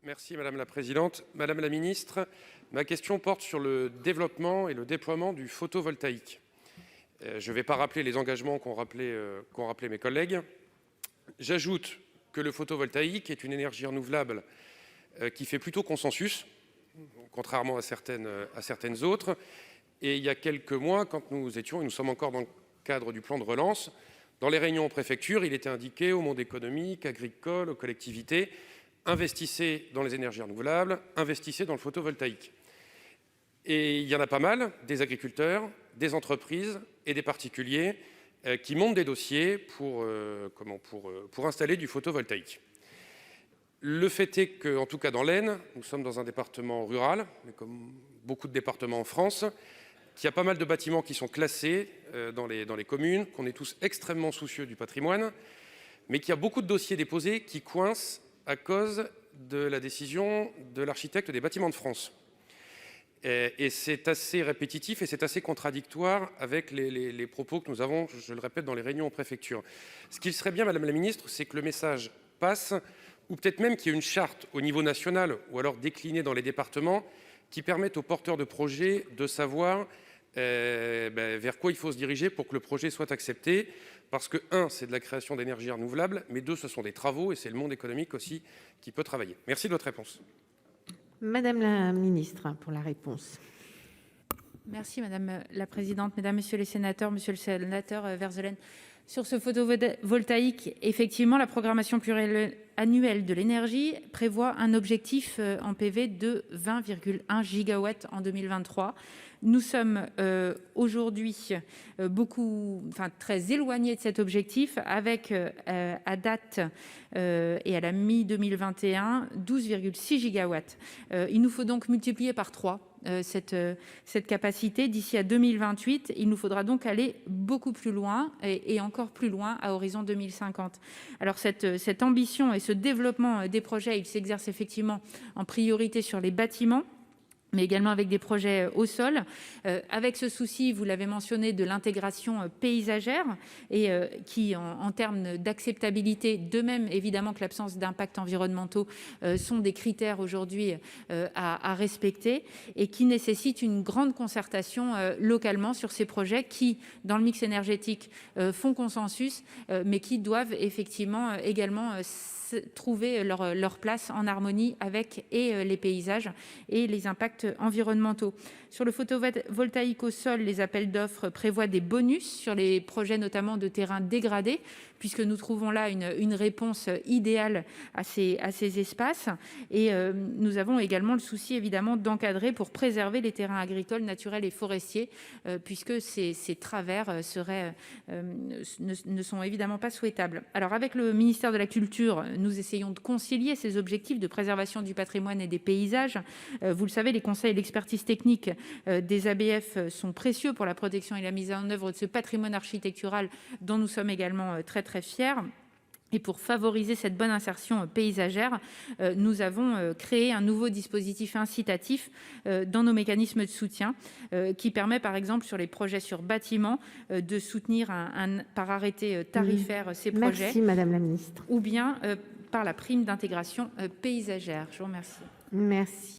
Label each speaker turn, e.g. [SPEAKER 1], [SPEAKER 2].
[SPEAKER 1] Merci Madame la Présidente. Madame la Ministre, ma question porte sur le développement et le déploiement du photovoltaïque. Je ne vais pas rappeler les engagements qu'ont rappelé mes collègues. J'ajoute que le photovoltaïque est une énergie renouvelable qui fait plutôt consensus, contrairement à certaines autres. Et il y a quelques mois, quand nous sommes encore dans le cadre du plan de relance, dans les réunions en préfecture, il était indiqué au monde économique, agricole, aux collectivités, investissez dans les énergies renouvelables, investissez dans le photovoltaïque. Et il y en a pas mal, des agriculteurs, des entreprises et des particuliers qui montent des dossiers pour installer du photovoltaïque. Le fait est qu'en tout cas dans l'Aisne, nous sommes dans un département rural, mais comme beaucoup de départements en France, qu'il y a pas mal de bâtiments qui sont classés dans les communes, qu'on est tous extrêmement soucieux du patrimoine, mais qu'il y a beaucoup de dossiers déposés qui coincent à cause de la décision de l'architecte des Bâtiments de France. Et c'est assez répétitif et c'est assez contradictoire avec les propos que nous avons, je le répète, dans les réunions en préfecture. Ce qu'il serait bien, Madame la Ministre, c'est que le message passe, ou peut-être même qu'il y ait une charte au niveau national, ou alors déclinée dans les départements, qui permette aux porteurs de projets de savoir vers quoi il faut se diriger pour que le projet soit accepté. Parce que, un, c'est de la création d'énergie renouvelable, mais deux, ce sont des travaux et c'est le monde économique aussi qui peut travailler. Merci de votre réponse.
[SPEAKER 2] Madame la Ministre, pour la réponse.
[SPEAKER 3] Merci Madame la Présidente, Mesdames, Messieurs les sénateurs, Monsieur le sénateur Verzelen. Sur ce photovoltaïque, effectivement, la programmation pluriannuelle de l'énergie prévoit un objectif en PV de 20,1 gigawatts en 2023. Nous sommes aujourd'hui très éloignés de cet objectif avec à date et à la mi-2021 12,6 gigawatts. Il nous faut donc multiplier par 3 cette capacité. D'ici à 2028, il nous faudra donc aller beaucoup plus loin et encore plus loin à horizon 2050. Alors cette ambition et ce développement des projets, il s'exerce effectivement en priorité sur les bâtiments, mais également avec des projets au sol, avec ce souci, vous l'avez mentionné, de l'intégration paysagère, et qui, en termes d'acceptabilité, de même évidemment que l'absence d'impacts environnementaux, sont des critères aujourd'hui à respecter, et qui nécessitent une grande concertation localement sur ces projets qui, dans le mix énergétique, font consensus, mais qui doivent effectivement également trouver leur place en harmonie avec les paysages et les impacts environnementaux. Sur le photovoltaïque au sol, les appels d'offres prévoient des bonus sur les projets notamment de terrains dégradés, puisque nous trouvons là une réponse idéale à ces espaces. Et nous avons également le souci évidemment d'encadrer pour préserver les terrains agricoles, naturels et forestiers, puisque ces travers ne sont évidemment pas souhaitables. Alors avec le ministère de la Culture, nous essayons de concilier ces objectifs de préservation du patrimoine et des paysages. Vous le savez, les conseils et l'expertise technique des ABF sont précieux pour la protection et la mise en œuvre de ce patrimoine architectural dont nous sommes également très fiers. Et pour favoriser cette bonne insertion paysagère, nous avons créé un nouveau dispositif incitatif dans nos mécanismes de soutien qui permet, par exemple, sur les projets sur bâtiments, de soutenir par arrêté tarifaire ces projets.
[SPEAKER 2] Merci, Madame la Ministre.
[SPEAKER 3] Ou bien par la prime d'intégration paysagère. Je vous remercie.
[SPEAKER 2] Merci.